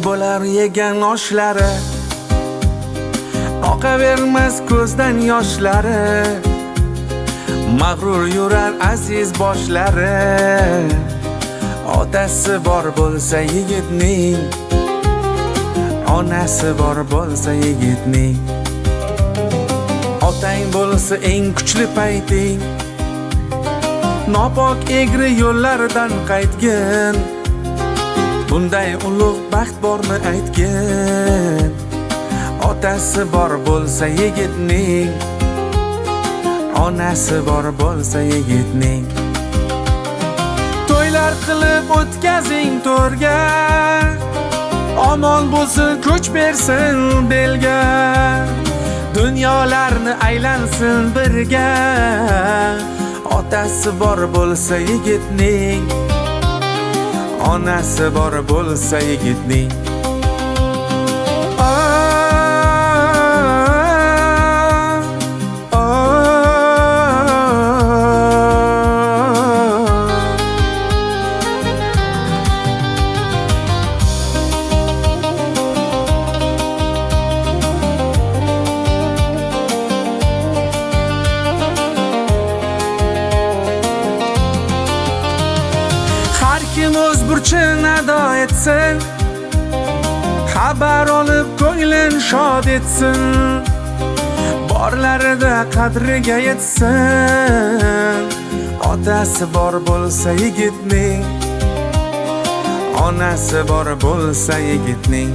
bo'lar yegan oshlari, oqavermas ko'zdan yoshlari, mag'rur yurar aziz boshlari. Otasi bor bo'lsa yigitning, onasi bor bo'lsa yigitning, otang bo'lsa eng kuchli payting, nopok egri yo'llardan qaytgin. Bunday ulug' baxt bormi aytgin. Otasi bor bo'lsa yigitning, onasi bor bo'lsa yigitning. To'ylar qilib o'tkazing to'rga, omon bo'lsin kuch bersin belga. Dunyolarni aylansin birga. Otasi bor bo'lsa yigitning, onasi bor bo'lsa yigitning. Kim o'z burchini ado etsin, xabar olib ko'nglin shod etsin. Borlarida qadriga yetsin. Otasi bor bo'lsa yigitning, onasi bor bo'lsa yigitning.